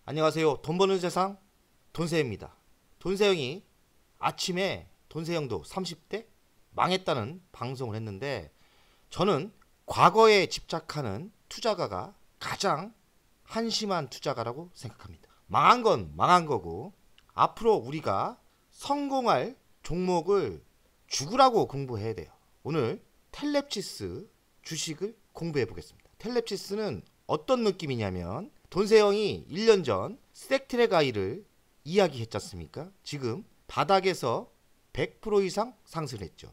안녕하세요. 돈 버는 세상 돈세영입니다. 돈세영이 아침에 돈세영도 30대 망했다는 방송을 했는데, 저는 과거에 집착하는 투자가가 가장 한심한 투자가라고 생각합니다. 망한 건 망한 거고, 앞으로 우리가 성공할 종목을 죽으라고 공부해야 돼요. 오늘 텔렙시스 주식을 공부해 보겠습니다. 텔렙시스는 어떤 느낌이냐면, 돈세영이 1년 전 스택트랙 아이를 이야기했지 않습니까? 지금 바닥에서 100% 이상 상승했죠.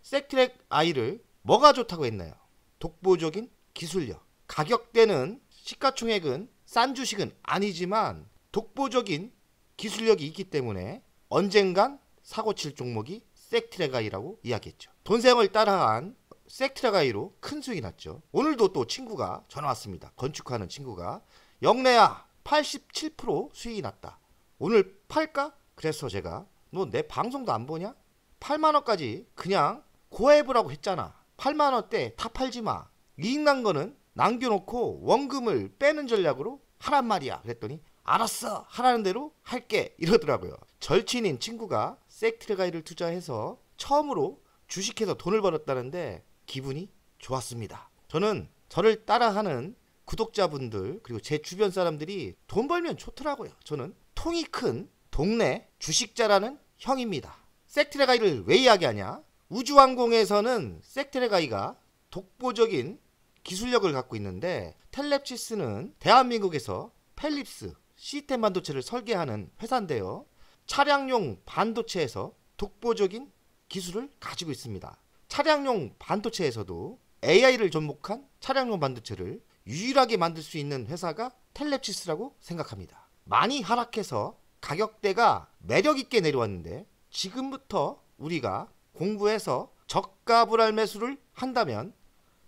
스택트랙 아이를 뭐가 좋다고 했나요? 독보적인 기술력. 가격대는, 시가총액은 싼 주식은 아니지만 독보적인 기술력이 있기 때문에 언젠간 사고칠 종목이 스택트랙 아이라고 이야기했죠. 돈세영을 따라한 스택트랙 아이로 큰 수익이 났죠. 오늘도 또 친구가 전화 왔습니다. 건축하는 친구가, 영래야 87% 수익이 났다. 오늘 팔까? 그래서 제가, 너 내 방송도 안 보냐? 8만원까지 그냥 고해보라고 했잖아. 8만원대 다 팔지마. 이익 난 거는 남겨놓고 원금을 빼는 전략으로 하란 말이야. 그랬더니 알았어, 하라는 대로 할게, 이러더라고요. 절친인 친구가 스택트랙아이를 투자해서 처음으로 주식해서 돈을 벌었다는데 기분이 좋았습니다. 저는 저를 따라하는 구독자분들 그리고 제 주변 사람들이 돈 벌면 좋더라고요. 저는 통이 큰 동네 주식자라는 형입니다. 스택트랙아이를 왜 이야기하냐? 우주항공에서는 스택트랙아이가 독보적인 기술력을 갖고 있는데, 텔렙시스는 대한민국에서 펠립스 시스템 반도체를 설계하는 회사인데요. 차량용 반도체에서 독보적인 기술을 가지고 있습니다. 차량용 반도체에서도 AI를 접목한 차량용 반도체를 유일하게 만들 수 있는 회사가 텔렙시스라고 생각합니다. 많이 하락해서 가격대가 매력있게 내려왔는데, 지금부터 우리가 공부해서 저가 불알 매수를 한다면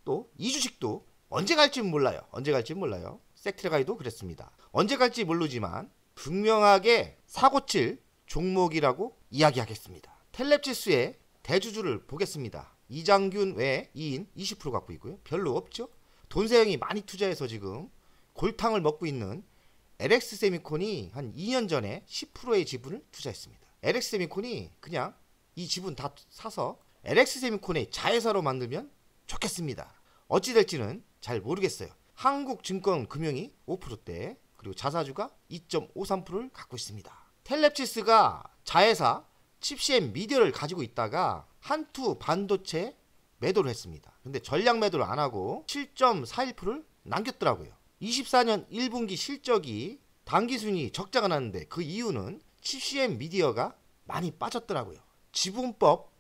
또 이 주식도 언제 갈지 몰라요. 스택트랙아이도 그랬습니다. 언제 갈지 모르지만 분명하게 사고칠 종목이라고 이야기하겠습니다. 텔렙시스의 대주주를 보겠습니다. 이장균 외 2인 20% 갖고 있고요. 별로 없죠. 돈세영이 많이 투자해서 지금 골탕을 먹고 있는 LX세미콘이 한 2년 전에 10%의 지분을 투자했습니다. LX세미콘이 그냥 이 지분 다 사서 LX세미콘의 자회사로 만들면 좋겠습니다. 어찌 될지는 잘 모르겠어요. 한국증권금융이 5%대, 그리고 자사주가 2.53%를 갖고 있습니다. 텔렙시스가 자회사 칩시엠 미디어를 가지고 있다가 한투 반도체 매도를 했습니다. 근데 전략 매도를 안 하고 7.41%를 남겼더라고요. 24년 1분기 실적이 당기순이 적자가 났는데, 그 이유는 칩시엠 미디어가 많이 빠졌더라고요. 지분법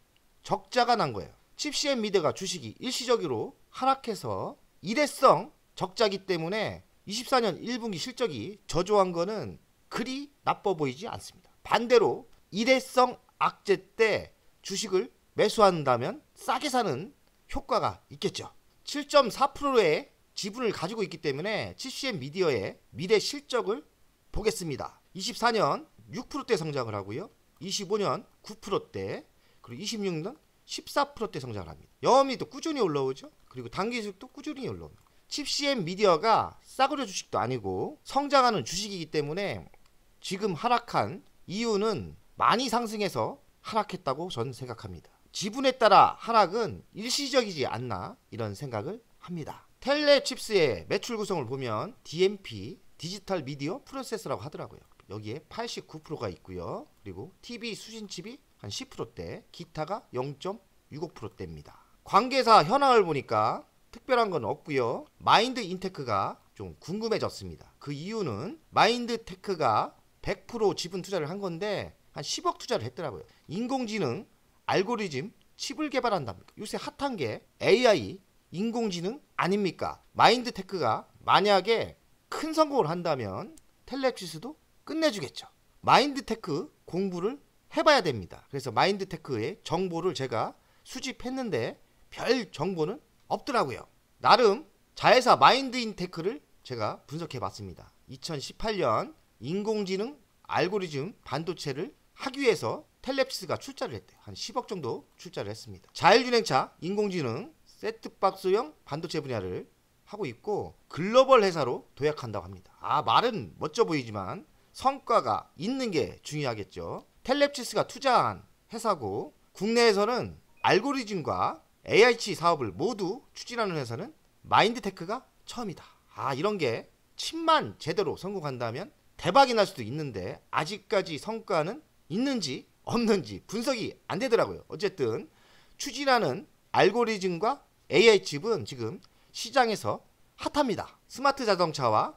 적자가 난 거예요. 칩시엠 미디어가 주식이 일시적으로 하락해서 일회성 적자기 때문에 24년 1분기 실적이 저조한 거는 그리 나빠 보이지 않습니다. 반대로 일회성 악재 때 주식을 매수한다면 싸게 사는 효과가 있겠죠. 7.4%의 지분을 가지고 있기 때문에 칩시엠 미디어의 미래 실적을 보겠습니다. 24년 6%대 성장을 하고요. 25년 9%대, 그리고 26년 14%대 성장을 합니다. 영업이익도 꾸준히 올라오죠. 그리고 당기수익도 꾸준히 올라옵니다. 칩시엠 미디어가 싸구려 주식도 아니고 성장하는 주식이기 때문에 지금 하락한 이유는 많이 상승해서 하락했다고 저는 생각합니다. 지분에 따라 하락은 일시적이지 않나, 이런 생각을 합니다. 텔렙시스의 매출 구성을 보면 DMP, 디지털 미디어 프로세서라고 하더라고요. 여기에 89%가 있고요. 그리고 TV 수신칩이 한 10%대, 기타가 0.65%대입니다. 관계사 현황을 보니까 특별한 건 없고요. 마인드인테크가 좀 궁금해졌습니다. 그 이유는 마인드테크가 100% 지분 투자를 한 건데 한 10억 투자를 했더라고요. 인공지능 알고리즘 칩을 개발한답니다. 요새 핫한 게 AI, 인공지능 아닙니까? 마인드테크가 만약에 큰 성공을 한다면 텔렙시스도 끝내주겠죠. 마인드테크 공부를 해봐야 됩니다. 그래서 마인드테크의 정보를 제가 수집했는데 별 정보는 없더라고요. 나름 자회사 마인드인테크를 제가 분석해봤습니다. 2018년 인공지능 알고리즘 반도체를 하기 위해서 텔렙시스가 출자를 했대요. 한 10억 정도 출자를 했습니다. 자율주행차 인공지능 셋톱박스용 반도체 분야를 하고 있고 글로벌 회사로 도약한다고 합니다. 말은 멋져 보이지만 성과가 있는 게 중요하겠죠. 텔렙시스가 투자한 회사고 국내에서는 알고리즘과 AI치 사업을 모두 추진하는 회사는 마인드테크가 처음이다. 이런 게 칩만 제대로 성공한다면 대박이 날 수도 있는데 아직까지 성과는 있는지 없는지 분석이 안 되더라고요. 어쨌든 추진하는 알고리즘과 AI 칩은 지금 시장에서 핫합니다. 스마트 자동차와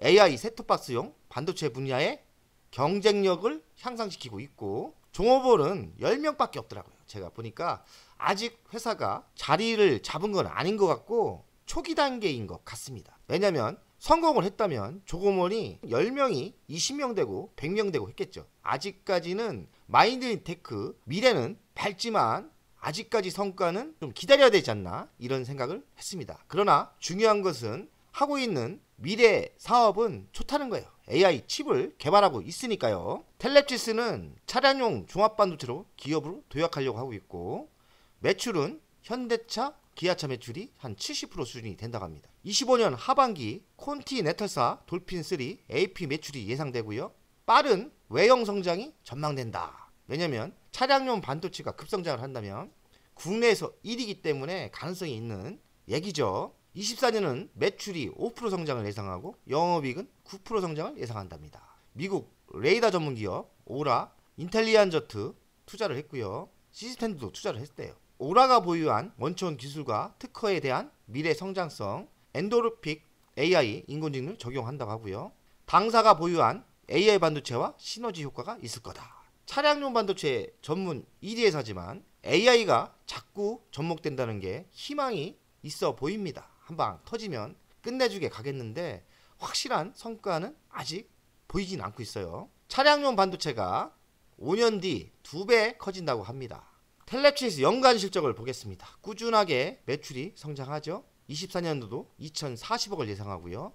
AI 셋톱박스용 반도체 분야의 경쟁력을 향상시키고 있고 종업원은 10명밖에 없더라고요. 제가 보니까 아직 회사가 자리를 잡은 건 아닌 것 같고 초기 단계인 것 같습니다. 왜냐하면 성공을 했다면 종업원이 10명이 20명 되고 100명 되고 했겠죠. 아직까지는 마인드테크 미래는 밝지만 아직까지 성과는 좀 기다려야 되지 않나 이런 생각을 했습니다. 그러나 중요한 것은 하고 있는 미래 사업은 좋다는 거예요. AI 칩을 개발하고 있으니까요. 텔렙시스는 차량용 종합반도체로 기업으로 도약하려고 하고 있고 매출은 현대차, 기아차 매출이 한 70% 수준이 된다고 합니다. 25년 하반기 콘티네탈사 돌핀3 AP 매출이 예상되고요. 빠른 외형 성장이 전망된다. 왜냐면 차량용 반도체가 급성장을 한다면 국내에서 1위이기 때문에 가능성이 있는 얘기죠. 24년은 매출이 5% 성장을 예상하고 영업이익은 9% 성장을 예상한답니다. 미국 레이더 전문기업 오라, 인텔리안저트 투자를 했고요. 시스템도 투자를 했대요. 오라가 보유한 원천 기술과 특허에 대한 미래 성장성, 엔도르픽 AI 인공지능을 적용한다고 하고요. 당사가 보유한 AI 반도체와 시너지 효과가 있을 거다. 차량용 반도체 전문 1위 회사지만 AI가 자꾸 접목된다는 게 희망이 있어 보입니다. 한방 터지면 끝내주게 가겠는데 확실한 성과는 아직 보이진 않고 있어요. 차량용 반도체가 5년 뒤 2배 커진다고 합니다. 텔렙시스 연간 실적을 보겠습니다. 꾸준하게 매출이 성장하죠. 24년도도 2040억을 예상하고요.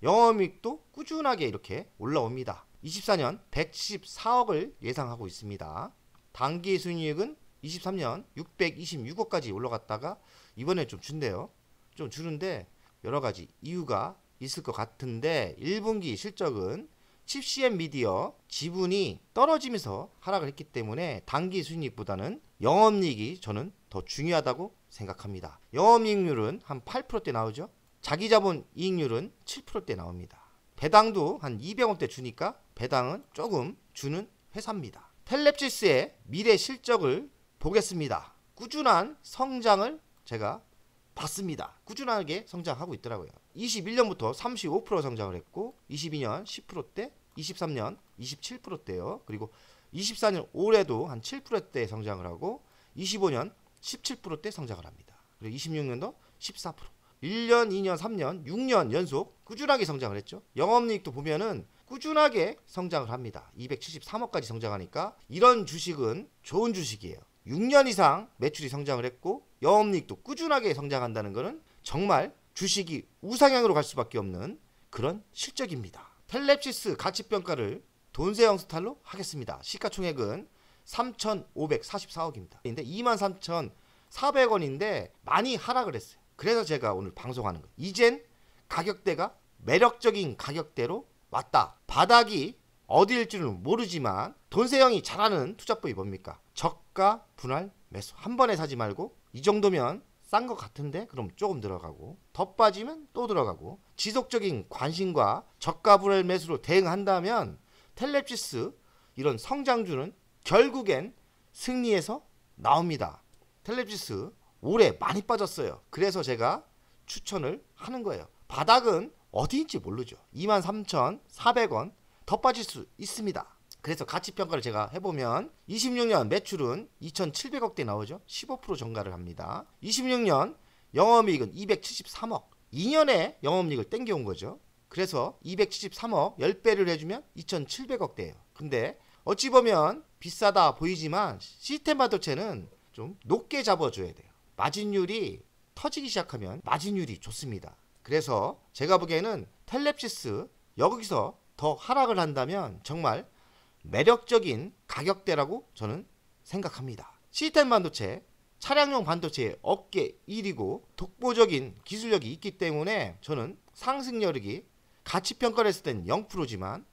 영업이익도 꾸준하게 이렇게 올라옵니다. 24년 114억을 예상하고 있습니다. 당기 순이익은 23년 626억까지 올라갔다가 이번에 좀 준대요. 좀 주는데 여러 가지 이유가 있을 것 같은데 1분기 실적은 칩CM 미디어 지분이 떨어지면서 하락을 했기 때문에 당기 순이익보다는 영업이익이 저는 더 중요하다고 생각합니다. 영업이익률은 한 8%대 나오죠. 자기자본 이익률은 7%대 나옵니다. 배당도 한 200억대 주니까 배당은 조금 주는 회사입니다. 텔렙시스의 미래 실적을 보겠습니다. 꾸준한 성장을 제가 봤습니다. 꾸준하게 성장하고 있더라고요. 21년부터 35% 성장을 했고 22년 10%대, 23년 27%대요. 그리고 24년 올해도 한 7%대 성장을 하고 25년 17%대 성장을 합니다. 그리고 26년도 14%. 1년, 2년, 3년, 6년 연속 꾸준하게 성장을 했죠. 영업이익도 보면은 꾸준하게 성장을 합니다. 273억까지 성장하니까 이런 주식은 좋은 주식이에요. 6년 이상 매출이 성장을 했고 영업이익도 꾸준하게 성장한다는 것은 정말 주식이 우상향으로 갈 수밖에 없는 그런 실적입니다. 텔렙시스 가치평가를 돈세영 스타일로 하겠습니다. 시가총액은 3,544억입니다. 근데 23,400원인데 많이 하락을 했어요. 그래서 제가 오늘 방송하는 거예요. 이젠 가격대가 매력적인 가격대로 왔다. 바닥이 어디일지는 모르지만 돈세영이 잘하는 투자법이 뭡니까? 저가 분할 매수. 한 번에 사지 말고 이 정도면 싼 것 같은데 그럼 조금 들어가고 더 빠지면 또 들어가고 지속적인 관심과 저가 분할 매수로 대응한다면 텔렙시스 이런 성장주는 결국엔 승리에서 나옵니다. 텔렙시스 올해 많이 빠졌어요. 그래서 제가 추천을 하는 거예요. 바닥은 어디인지 모르죠. 23,400원 더 빠질 수 있습니다. 그래서 가치평가를 제가 해보면 26년 매출은 2,700억대 나오죠. 15% 증가를 합니다. 26년 영업이익은 273억. 2년에 영업이익을 땡겨온 거죠. 그래서 273억 10배를 해주면 2,700억대예요. 근데 어찌 보면 비싸다 보이지만 시스템 반도체는 좀 높게 잡아줘야 돼요. 마진율이 터지기 시작하면 마진율이 좋습니다. 그래서 제가 보기에는 텔렙시스 여기서 더 하락을 한다면 정말 매력적인 가격대라고 저는 생각합니다. 시스템 반도체 차량용 반도체의 업계 1위고 독보적인 기술력이 있기 때문에 저는 상승력이 가치평가를 했을 땐 0%지만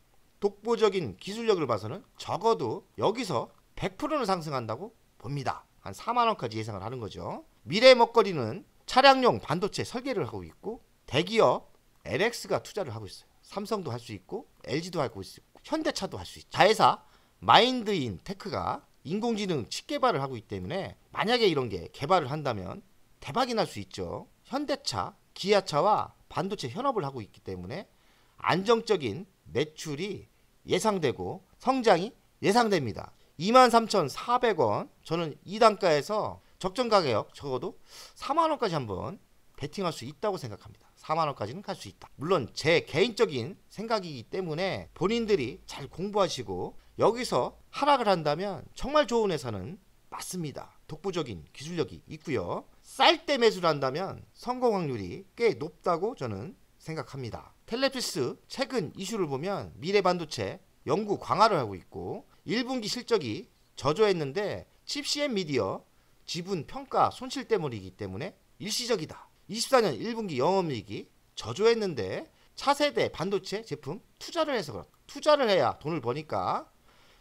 독보적인 기술력을 봐서는 적어도 여기서 100%는 상승한다고 봅니다. 한 4만원까지 예상을 하는 거죠. 미래 먹거리는 차량용 반도체 설계를 하고 있고 대기업 LX가 투자를 하고 있어요. 삼성도 할 수 있고 LG도 하고 있고 현대차도 할 수 있죠. 자회사 마인드인 테크가 인공지능 칩 개발을 하고 있기 때문에 만약에 이런 게 개발을 한다면 대박이 날 수 있죠. 현대차, 기아차와 반도체 현업을 하고 있기 때문에 안정적인 매출이 예상되고 성장이 예상됩니다. 23,400원 저는 이 단가에서 적정 가격 적어도 4만원까지 한번 베팅할 수 있다고 생각합니다. 4만원까지는 갈 수 있다. 물론 제 개인적인 생각이기 때문에 본인들이 잘 공부하시고 여기서 하락을 한다면 정말 좋은 회사는 맞습니다. 독보적인 기술력이 있고요. 쌀 때 매수를 한다면 성공 확률이 꽤 높다고 저는 생각합니다. 텔레피스 최근 이슈를 보면 미래반도체 연구 강화를 하고 있고 1분기 실적이 저조했는데 칩CM 미디어 지분 평가 손실 때문이기 때문에 일시적이다. 24년 1분기 영업이익이 저조했는데 차세대 반도체 제품 투자를 해서 그렇다. 투자를 해야 돈을 버니까.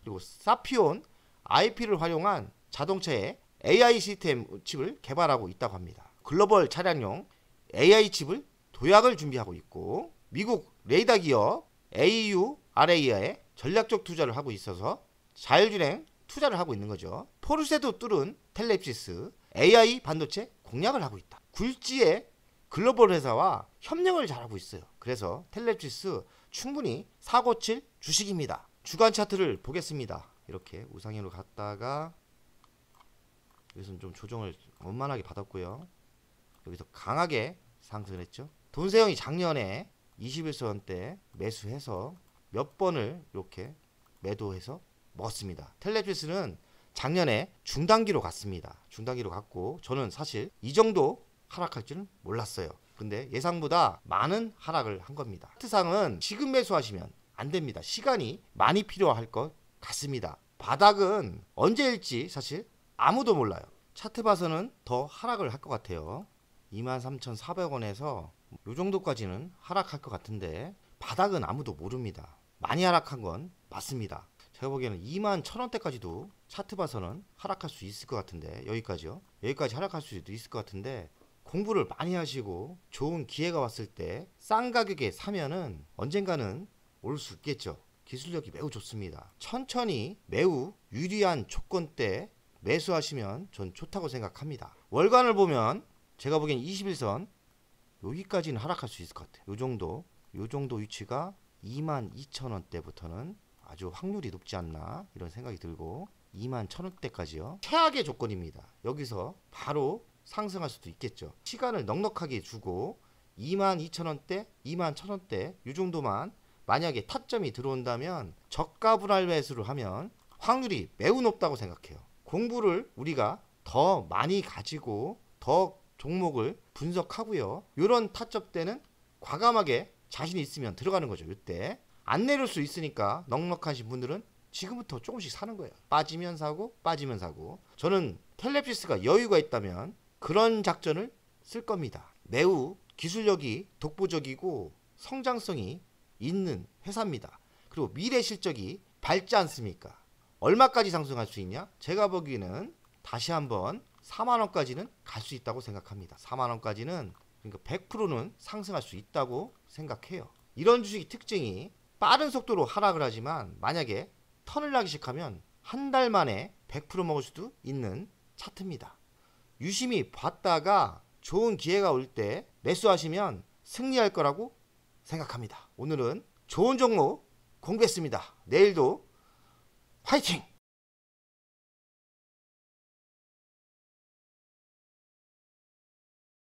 그리고 사피온 IP를 활용한 자동차에 AI 시스템 칩을 개발하고 있다고 합니다. 글로벌 차량용 AI 칩을 도약을 준비하고 있고 미국 레이더 기업 AURA에 전략적 투자를 하고 있어서 자율주행 투자를 하고 있는 거죠. 포르쉐도 뚫은 텔레피스 AI 반도체 공략을 하고 있다. 굴지의 글로벌 회사와 협력을 잘하고 있어요. 그래서 텔레피스 충분히 사고 칠 주식입니다. 주간 차트를 보겠습니다. 이렇게 우상향으로 갔다가 여기서는 좀 조정을 원만하게 받았고요. 여기서 강하게 상승을 했죠. 돈세형이 작년에 21선대 매수해서 몇 번을 이렇게 매도해서 먹었습니다. 텔레피스는 작년에 중단기로 갔습니다. 중단기로 갔고 저는 사실 이 정도 하락할 줄은 몰랐어요. 근데 예상보다 많은 하락을 한 겁니다. 차트상은 지금 매수하시면 안 됩니다. 시간이 많이 필요할 것 같습니다. 바닥은 언제일지 사실 아무도 몰라요. 차트 봐서는 더 하락을 할 것 같아요. 23,400원에서 이 정도까지는 하락할 것 같은데 바닥은 아무도 모릅니다. 많이 하락한 건 맞습니다. 제가 보기에는 21,000원대까지도 차트 봐서는 하락할 수 있을 것 같은데 여기까지요. 여기까지 하락할 수도 있을 것 같은데 공부를 많이 하시고 좋은 기회가 왔을 때 싼 가격에 사면은 언젠가는 올 수 있겠죠. 기술력이 매우 좋습니다. 천천히 매우 유리한 조건대 매수하시면 전 좋다고 생각합니다. 월간을 보면 제가 보기엔 21선 여기까지는 하락할 수 있을 것 같아요. 요 정도 위치가 22,000원대부터는 아주 확률이 높지 않나 이런 생각이 들고 21,000원대까지요. 최악의 조건입니다. 여기서 바로 상승할 수도 있겠죠. 시간을 넉넉하게 주고 22,000원대, 21,000원대 이 정도만 만약에 타점이 들어온다면 저가 분할 매수를 하면 확률이 매우 높다고 생각해요. 공부를 우리가 더 많이 가지고 더 종목을 분석하고요. 이런 타점 때는 과감하게 자신이 있으면 들어가는 거죠. 이때 안 내릴 수 있으니까 넉넉하신 분들은 지금부터 조금씩 사는 거예요. 빠지면 사고 빠지면 사고. 저는 텔레피스가 여유가 있다면 그런 작전을 쓸 겁니다. 매우 기술력이 독보적이고 성장성이 있는 회사입니다. 그리고 미래 실적이 밝지 않습니까? 얼마까지 상승할 수 있냐? 제가 보기에는 다시 한번 4만원까지는 갈 수 있다고 생각합니다. 4만원까지는 그러니까 100%는 상승할 수 있다고 생각해요. 이런 주식의 특징이 빠른 속도로 하락을 하지만 만약에 턴을 나기 시작하면 한 달 만에 100% 먹을 수도 있는 차트입니다. 유심히 봤다가 좋은 기회가 올 때 매수하시면 승리할 거라고 생각합니다. 오늘은 좋은 종목 공개했습니다. 내일도 화이팅!